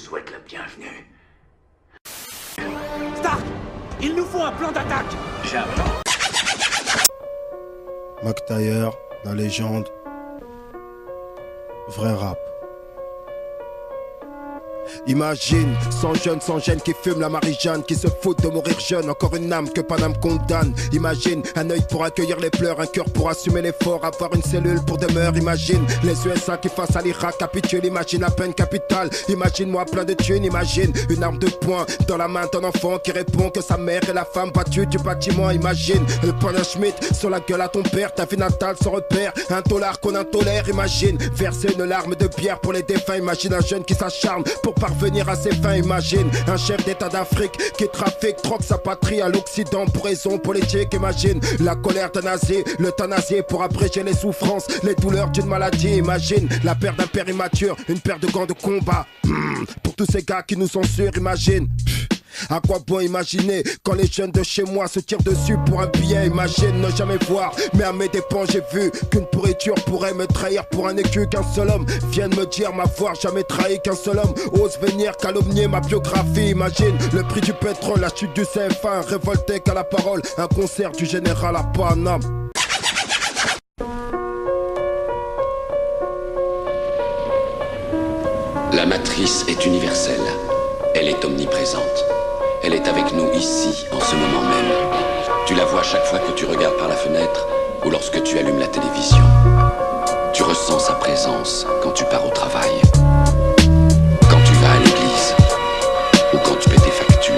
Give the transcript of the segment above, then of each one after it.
souhaite la bienvenue. Stark, il nous faut un plan d'attaque. J'attends. McTayer, la légende. Vrai rap. Imagine, sans gêne qui fume la Marie-Jeanne, qui se fout de mourir jeune, encore une âme que Paname condamne. Imagine, un œil pour accueillir les pleurs, un cœur pour assumer l'effort, avoir une cellule pour demeure. Imagine, les USA qui face à l'Irak capitulent, imagine à peine capitale. Imagine-moi plein de thunes, imagine une arme de poing dans la main d'un enfant qui répond que sa mère est la femme battue du bâtiment. Imagine, le point d'un Schmitt sur la gueule à ton père, ta vie natale sans repère, un dollar qu'on intolère. Imagine, verser une larme de bière pour les défunts. Imagine un jeune qui s'acharne pour parvenir à ses fins. Imagine un chef d'état d'Afrique qui trafique, troque sa patrie à l'Occident pour raison politique. Imagine la colère d'un nazi, l'euthanasie pour abréger les souffrances, les douleurs d'une maladie. Imagine la perte d'un père immature, une paire de gants de combat. Pour tous ces gars qui nous censurent, imagine. À quoi bon imaginer quand les jeunes de chez moi se tirent dessus pour un billet. Imagine ne jamais voir, mais à mes dépens j'ai vu qu'une pourriture pourrait me trahir pour un écu. Qu'un seul homme vienne me dire m'avoir jamais trahi, qu'un seul homme ose venir calomnier ma biographie. Imagine le prix du pétrole, la chute du CFA, un révolté qu'à la parole, un concert du général à Paname. La matrice est universelle, elle est omniprésente. Elle est avec nous ici, en ce moment même. Tu la vois chaque fois que tu regardes par la fenêtre ou lorsque tu allumes la télévision. Tu ressens sa présence quand tu pars au travail, quand tu vas à l'église ou quand tu paies tes factures.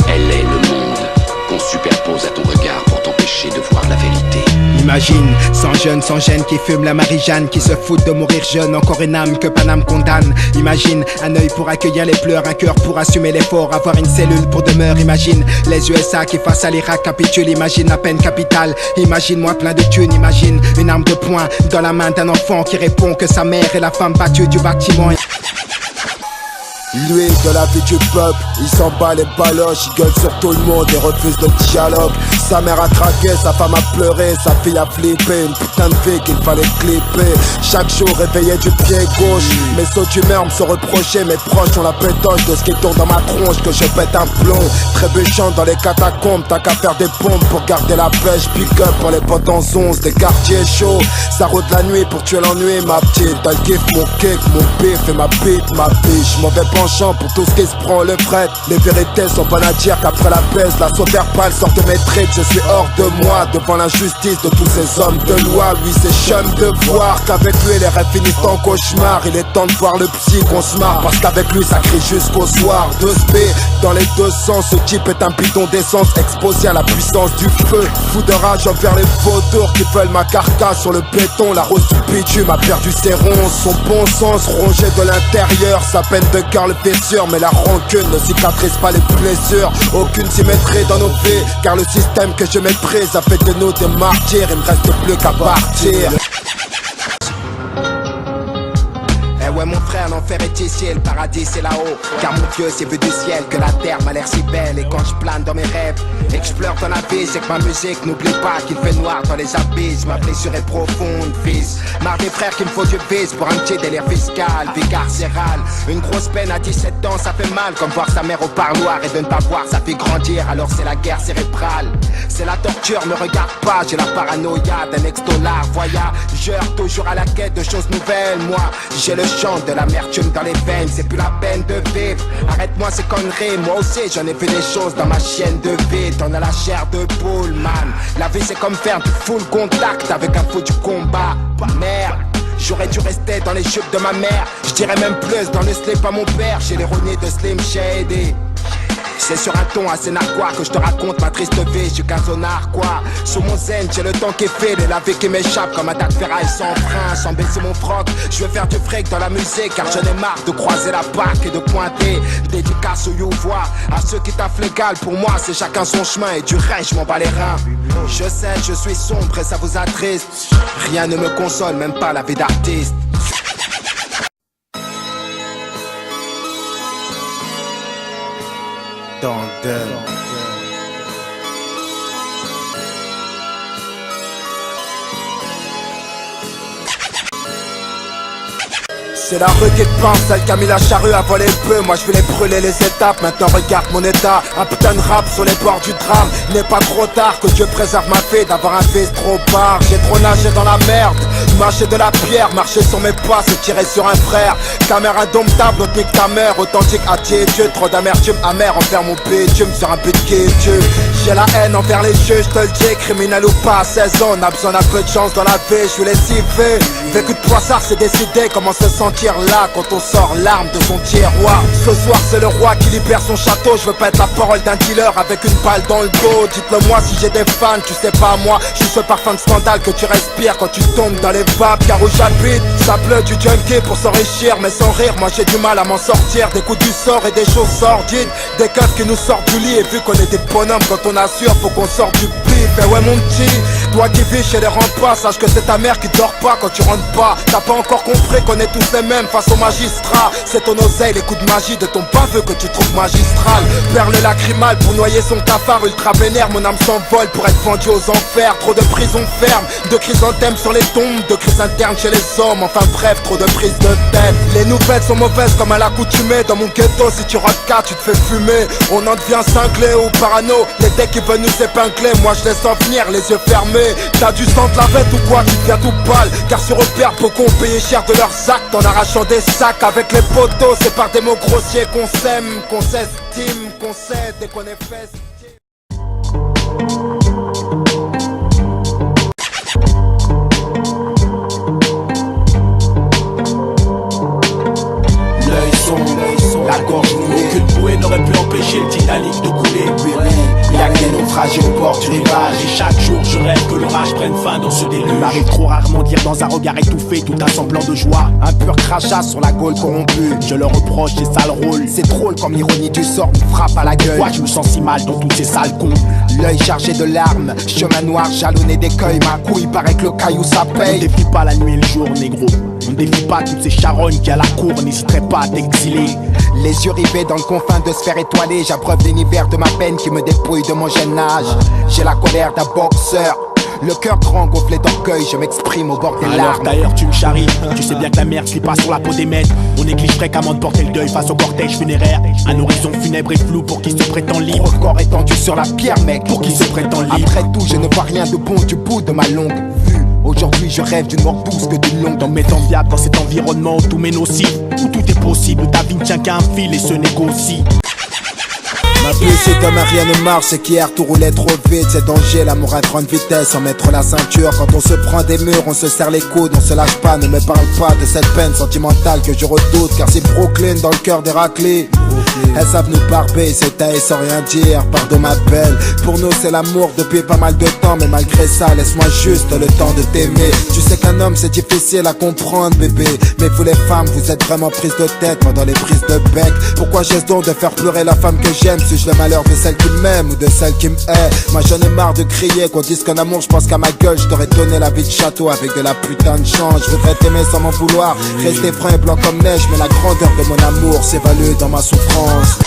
Elle est le monde qu'on superpose à ton regard pour t'empêcher de voir la vérité. Imagine, sans gêne qui fume la Marie-Jeanne, qui se fout de mourir jeune, encore une âme que Paname condamne. Imagine, un œil pour accueillir les pleurs, un cœur pour assumer l'effort, avoir une cellule pour demeure. Imagine, les USA qui face à l'Irak capitulent, imagine la peine capitale. Imagine-moi plein de thunes, imagine une arme de poing dans la main d'un enfant qui répond que sa mère est la femme battue du bâtiment. Lui, de la vie du peuple, il s'en bat les baloches, il gueule sur tout le monde et refuse le dialogue. Sa mère a craqué, sa femme a pleuré, sa fille a flippé, une putain de vie qu'il fallait clipper. Chaque jour réveillé du pied gauche, mes sauts d'humeur me sont reprochés, mes proches ont la pétoche de ce qui tourne dans ma tronche, que je pète un plomb. Trébuchant dans les catacombes, t'as qu'à faire des pompes pour garder la pêche. Pick up pour les potes en 11, des quartiers chauds, ça rôde la nuit pour tuer l'ennui, ma petite. T'as le kiff, mon kick, mon pif et ma bite, ma biche. Mauvais penchant pour tout ce qui se prend le fret. Les vérités sont bonnes à dire qu'après la baisse, la sauve verbale sort de mes tripes. Je suis hors de moi devant l'injustice de tous ces hommes de loi. Lui c'est chum de voir qu'avec lui les rêves finissent en cauchemar. Il est temps de voir le psy qu'on se marre, parce qu'avec lui ça crie jusqu'au soir. 2B dans les deux sens, ce type est un bidon d'essence exposé à la puissance du feu. Fou de rage envers les vautours qui veulent ma carcasse sur le béton. La rose du bitume a perdu ses ronces, son bon sens rongé de l'intérieur. Sa peine de cœur le fait sûr, mais la rancune ne cicatrise pas les blessures. Aucune symétrie dans nos vies, car le système que je méprise a fait de nous des martyrs. Il me reste plus qu'à partir. Ouais mon frère, l'enfer est ici et le paradis c'est là-haut. Car mon Dieu c'est vu du ciel que la terre m'a l'air si belle. Et quand je plane dans mes rêves et que je pleure dans la vie, c'est que ma musique n'oublie pas qu'il fait noir dans les abysses. Ma blessure est profonde, fils. Marre des frères qu'il me faut du vice pour un petit délire fiscal. Vie carcérale, une grosse peine à 17 ans, ça fait mal. Comme voir sa mère au parloir et de ne pas voir sa fille grandir. Alors c'est la guerre cérébrale, c'est la torture, me regarde pas. J'ai la paranoïa d'un ex-dollar voyageur, toujours à la quête de choses nouvelles. Moi j'ai le chant de l'amertume dans les veines, c'est plus la peine de vivre. Arrête-moi ces conneries, moi aussi j'en ai vu des choses dans ma chienne de vie. T'en as la chair de poule, man. La vie c'est comme faire du full contact avec un fou du combat. Merde, j'aurais dû rester dans les jupes de ma mère. Je dirais même plus dans le slip à mon père. J'ai l'ironie de Slim Shady. C'est sur un ton assez narquois que je te raconte ma triste vie. Je suis qu'un zonard quoi. Sous mon zen j'ai le temps qui file et la vie qui m'échappe comme un tas de ferraille sans frein, sans baisser mon froc. Je veux faire du fric dans la musique car j'en ai marre de croiser la barque et de pointer. Dédicace au you-voix à ceux qui taffent légal. Pour moi c'est chacun son chemin et du reste je m'en bats les reins. Je sais je suis sombre et ça vous attriste. Rien ne me console, même pas la vie d'artiste. C'est la rue qui te pense, celle qui a mis la charrue à voler le peu. Moi je voulais brûler les étapes, maintenant regarde mon état. Un putain de rap sur les bords du drame. Il n'est pas trop tard, que Dieu préserve ma fille d'avoir un fils trop bas. J'ai trop nagé dans la merde, mâché de la pierre, marché sur mes pas, c'est tirer sur un frère. Caméra indomptable, on nique ta mère, authentique à Dieu. Trop d'amertume amère envers mon bitume sur un but qui est Dieu. J'ai la haine envers les jeux, je te le dis, criminel ou pas, à 16 ans, on a besoin d'un peu de chance dans la vie, je voulais civer. Vécu de poissard, c'est décidé, comment se sentir là quand on sort l'arme de son tiroir. Ce soir c'est le roi qui libère son château, je veux pas être la parole d'un dealer avec une balle dans le dos. Dites-le moi si j'ai des fans, tu sais pas moi, je suis ce parfum de scandale que tu respires quand tu tombes dans les vapes. Car où j'habite, ça pleut du junkie pour s'enrichir, mais sans rire, moi j'ai du mal à m'en sortir. Des coups du sort et des choses sordides, des keufs qui nous sortent du lit. Et vu qu'on est des bonhommes, quand on assure, faut qu'on sorte du pif. Et ouais mon petit, toi qui vis chez les remparts, sache que c'est ta mère qui dort pas quand tu rentres pas. T'as pas encore compris qu'on est tous les mêmes face au magistrat. C'est ton oseille, les coups de magie de ton baveux que tu trouves magistral. Perle lacrymale pour noyer son cafard ultra vénère. Mon âme s'envole pour être vendue aux enfers. Trop de prisons fermes, de chrysanthèmes sur les tombes, de crises internes chez les hommes. Enfin bref, trop de prises de tête. Les nouvelles sont mauvaises comme à l'accoutumée. Dans mon ghetto, si tu rates 4, tu te fais fumer. On en devient cinglé ou parano. Les decks qui veulent nous épingler, moi je laisse en venir les yeux fermés. T'as du sang de la vête ou quoi, tu deviens tout pâle. Car sur repère, beaucoup ont payé cher de leurs actes en arrachant des sacs avec les poteaux. C'est par des mots grossiers qu'on s'aime, qu'on s'estime, qu'on cède et qu'on est festif. La gorge nouée, aucune bouée n'aurait pu empêcher le Titanic de couler. Oui, oui, il y a que des naufragés au bord du rivage. Et chaque jour je rêve que l'orage prenne fin dans ce déluge. Il m'arrive trop rarement de lire dans un regard étouffé tout un semblant de joie, un pur crachat sur la gaule corrompue. Je leur reproche ces sales rôles, c'est drôle comme l'ironie du sort me frappe à la gueule. Moi je me sens si mal dans tous ces sales cons. L'œil chargé de larmes, chemin noir jalonné d'écueils. Ma couille paraît que le caillou ça paye. On défie pas la nuit et le jour négro, on défie pas toutes ces charognes qui à la cour n'hésiteraient pas à t'exiler. Les yeux rivés dans le confin de sphère étoilée, j'abreuve l'univers de ma peine qui me dépouille de mon jeune âge. J'ai la colère d'un boxeur, le cœur grand gonflé d'orgueil, je m'exprime au bord des larmes. Alors d'ailleurs tu me charries, tu sais bien que la merde slit pas sur la peau des maîtres. On néglige fréquemment de porter le deuil face au cortège funéraire. Un horizon funèbre et flou pour qui se prétend libre. Trop corps étendu sur la pierre mec, pour qui se prétend libre. Après tout je ne vois rien de bon du bout de ma longue vue. Aujourd'hui je rêve d'une mort douce que d'une longue. Dans mes temps viables, dans cet environnement où tout m'est nocif, où tout est possible, où ta vie ne tient qu'à un fil et se négocie. Ma vie c'est comme un rien ne marche, c'est qu'hier tout roulait trop vite. C'est danger, l'amour à grande vitesse, sans mettre la ceinture. Quand on se prend des murs, on se serre les coudes, on se lâche pas. Ne me parle pas de cette peine sentimentale que je redoute. Car c'est Brooklyn dans le cœur d'Héraclée. Elles savent nous barber, c'est taillé sans rien dire. Pardon ma belle, pour nous c'est l'amour depuis pas mal de temps. Mais malgré ça, laisse-moi juste le temps de t'aimer. Tu sais qu'un homme c'est difficile à comprendre bébé, mais vous les femmes vous êtes vraiment prises de tête pendant les prises de bec. Pourquoi j'ai donc de faire pleurer la femme que j'aime? Suis-je le malheur de celle qui m'aime ou de celle qui me hait? Moi j'en ai marre de crier qu'on dise qu'un amour, je pense qu'à ma gueule je t'aurais donné la vie de château avec de la putain de chance. Je voudrais t'aimer sans m'en vouloir, rester franc et blanc comme neige, mais la grandeur de mon amour s'évalue dans ma souffrance.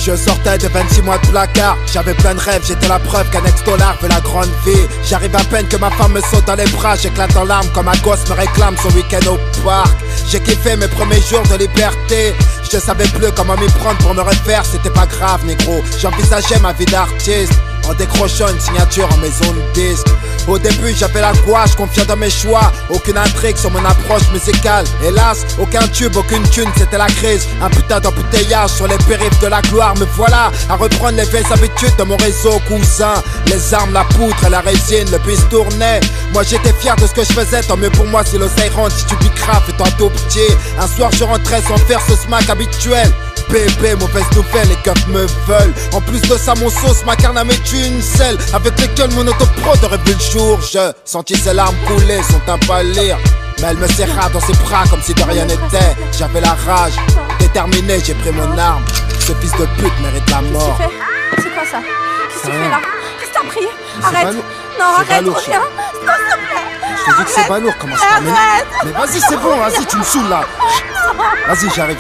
Je sortais de 26 mois de placard, j'avais plein de rêves, j'étais la preuve qu'un ex-dollar veut la grande vie. J'arrive à peine que ma femme me saute dans les bras, j'éclate en larmes comme un gosse me réclame son week-end au parc. J'ai kiffé mes premiers jours de liberté, je savais plus comment m'y prendre pour me refaire, c'était pas grave négro. J'envisageais ma vie d'artiste, en décrochant une signature en maison de disque. Au début j'avais la gouache, confiant dans mes choix, aucune intrigue sur mon approche musicale. Hélas, aucun tube, aucune thune, c'était la crise. Un putain d'embouteillage sur les périphes de la gloire. Me voilà à reprendre les vieilles habitudes de mon réseau cousin. Les armes, la poutre et la résine, le bus tournait. Moi j'étais fier de ce que je faisais, tant mieux pour moi si l'oseille rentre. Si tu bicraves étant tout petit, un soir je rentrais sans faire ce smack habituel. Bébé, mauvaise nouvelle, les keufs me veulent. En plus de ça, mon sauce, ma carne à mettre une selle avec lesquelles mon autopro aurait vu le jour. Je sentis ses larmes couler, son teint pâlir. Mais elle me serra dans ses bras comme si de rien n'était. J'avais la rage, déterminé, j'ai pris mon arme. Ce fils de pute mérite la mort. C'est quoi ça? Qu'est-ce que tu fais là? Qu'est-ce que t'as pris? Arrête! Non, arrête, reviens! Non, s'il te plaît! Je te dis que c'est pas lourd, comment ça? Mais vas-y, c'est bon, vas-y, tu me saoules là. Vas-y, j'arrive.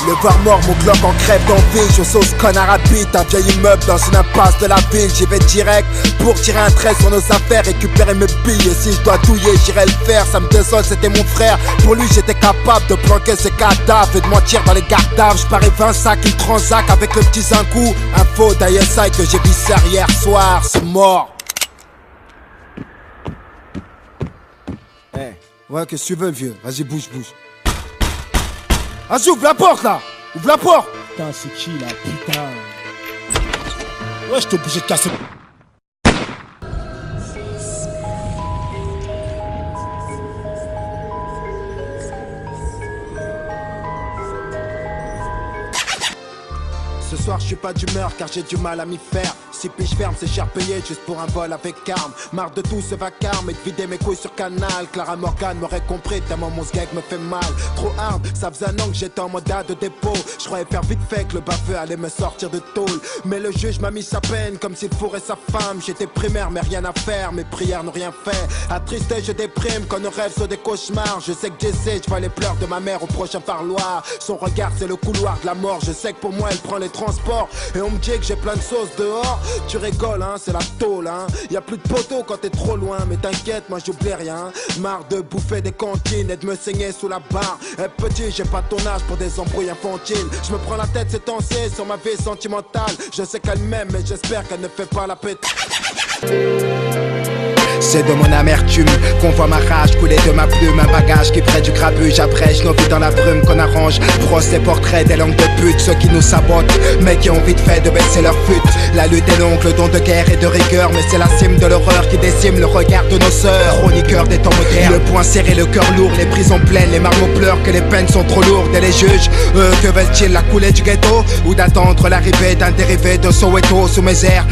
Le voir mort, mon Glock en crève d'envie. Je sauce connard habite un vieil immeuble dans une impasse de la ville. J'y vais direct pour tirer un trait sur nos affaires, récupérer mes billes. Et si je dois douiller, j'irai le faire. Ça me désole, c'était mon frère. Pour lui, j'étais capable de planquer ses cadavres et de mentir dans les gardaves. J'parais 20 sacs, il transac avec le petit zinkou. Info d'ISI que j'ai vissé hier soir, c'est mort. Ouais, qu'est-ce que tu veux, le vieux? Vas-y, bouge. Vas-y, ouvre la porte, là! Ouvre la porte! Putain, c'est qui, là? Putain! Ouais, j'étais obligé de casser... Ce soir je suis pas d'humeur car j'ai du mal à m'y faire. Si piges ferme c'est cher payé juste pour un vol avec arme. Marre de tout ce vacarme et de vider mes couilles sur Canal. Clara Morgan m'aurait compris tellement mon sgeg me fait mal. Trop hard, ça faisait un an que j'étais en mandat de dépôt. Je croyais faire vite fait que le baveux allait me sortir de tôle. Mais le juge m'a mis sa peine comme s'il fourrait sa femme. J'étais primaire mais rien à faire, mes prières n'ont rien fait. Attristé je déprime quand nos rêves sont des cauchemars. Je sais que j'essaie, je vois les pleurs de ma mère au prochain parloir. Son regard c'est le couloir de la mort. Je sais que pour moi elle prend les transports. Et on me dit que j'ai plein de sauce dehors. Tu rigoles hein, c'est la tôle hein. Y'a plus de poteaux quand t'es trop loin. Mais t'inquiète moi j'oublie rien. Marre de bouffer des cantines et de me saigner sous la barre. Eh petit j'ai pas ton âge pour des embrouilles infantiles. Je me prends la tête ces temps-ci sur ma vie sentimentale. Je sais qu'elle m'aime mais j'espère qu'elle ne fait pas la pète. C'est de mon amertume qu'on voit ma rage couler de ma plume. Un bagage qui prête du grabuge abrège nos vies dans la brume qu'on arrange. Procès, portraits des langues de pute. Ceux qui nous sabotent mais qui ont vite fait de baisser leur fut. La lutte est longue, le don de guerre et de rigueur. Mais c'est la cime de l'horreur qui décime le regard de nos sœurs. Chroniqueurs des temps modernes, le poing serré, le cœur lourd. Les prisons pleines, les marmots pleurent que les peines sont trop lourdes. Et les juges, eux, que veulent-ils, la coulée du ghetto? Ou d'attendre l'arrivée d'un dérivé de Soweto sous mes airs?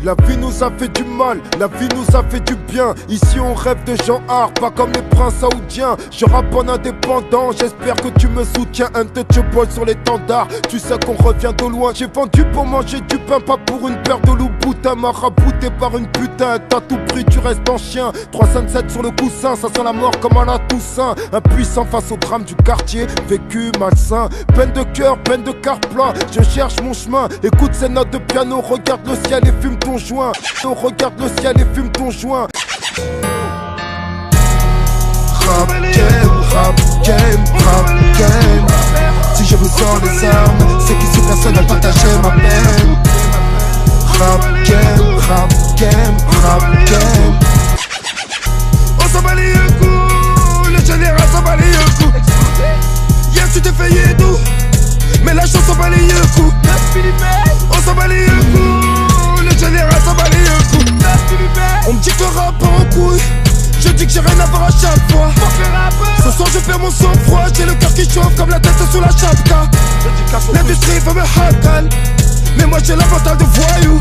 La vie nous a fait du mal, la vie nous a fait du bien. Ici on rêve de gens hard, pas comme les princes saoudiens. Je rappe en indépendant, j'espère que tu me soutiens. Untouchable sur l'étendard, tu sais qu'on revient de loin. J'ai vendu pour manger du pain, pas pour une paire de loups-boutins. Marabouté par une putain, t'as tout pris, tu restes en chien. 357 sur le coussin, ça sent la mort comme à la Toussaint. Impuissant face au drame du quartier, vécu malsain. Peine de cœur, peine de carte plat, je cherche mon chemin. Écoute ces notes de piano, regarde le ciel et fume ton joint. Oh, regarde le ciel et fume ton joint. Rap game, rap game, rap game. Si je vous sors les armes, c'est qu'ici personne n'a partagé ma peine. Rap game, rap game, rap game. On s'en bat les coups, le général s'en bat les coups. Hier tu t'es fait yédou, mais la chance s'en bat les coups. On s'en bat les coups, le général s'en bat les coups. On me dit que le rap part en couille, je dis que j'ai rien à voir à chaque fois. Ce soir je perds mon sang-froid, j'ai le cœur qui chauffe comme la tête sous la chapka. L'industrie veut me hackal, mais moi j'ai l'avantage de voyou.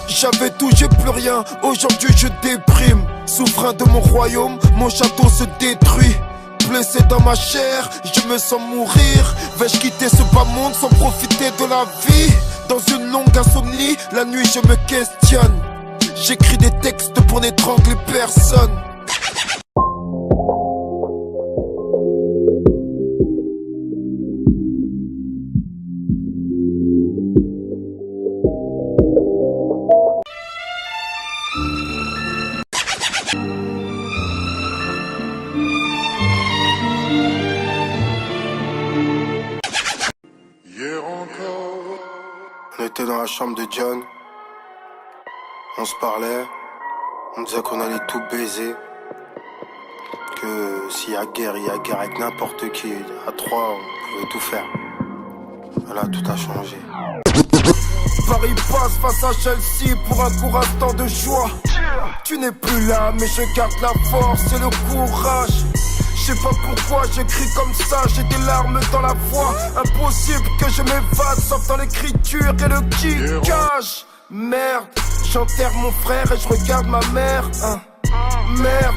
J'avais tout, j'ai plus rien, aujourd'hui je déprime. Souverain de mon royaume, mon château se détruit. Blessé dans ma chair, je me sens mourir. Vais-je quitter ce bas monde sans profiter de la vie? Dans une longue insomnie, la nuit je me questionne. J'écris des textes pour n'étrangler personne. On était dans la chambre de John, on se parlait, on disait qu'on allait tout baiser, que s'il y a guerre, il y a guerre avec n'importe qui, à trois on pouvait tout faire. Voilà, tout a changé. Paris passe face à Chelsea pour un court instant de joie. Tu n'es plus là mais je garde la force et le courage. Je sais pas pourquoi je crie comme ça, j'ai des larmes dans la voix. Impossible que je m'évade, sauf dans l'écriture et le kickage. Merde, j'enterre mon frère et je regarde ma mère. Merde,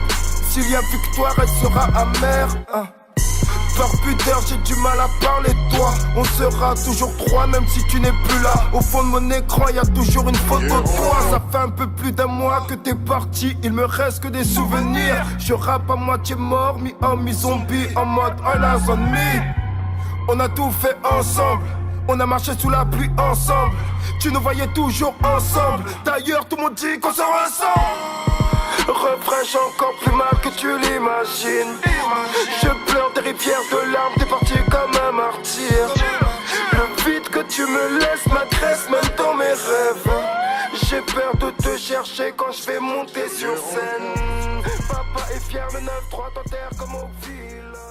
s'il y a victoire, elle sera amère. Par pudeur, j'ai du mal à parler de toi. On sera toujours trois, même si tu n'es plus là. Au fond de mon écran, y a toujours une photo de toi. Ça fait un peu plus d'un mois que t'es parti, il me reste que des souvenirs. Je rappe à moitié mort, mi-homme, mi-zombie, en mode all eyes on me. On a tout fait ensemble, on a marché sous la pluie ensemble. Tu nous voyais toujours ensemble, d'ailleurs tout le monde dit qu'on se ressemble. Refrain, j'ai encore plus mal que tu l'imagines. Je pleure des rivières de larmes, t'es parti comme un martyr. Le vide que tu me laisses m'agresse même dans mes rêves. J'ai peur de te chercher quand je vais monter sur scène. Papa est fier, le 9-3 t'enterre comme au ville.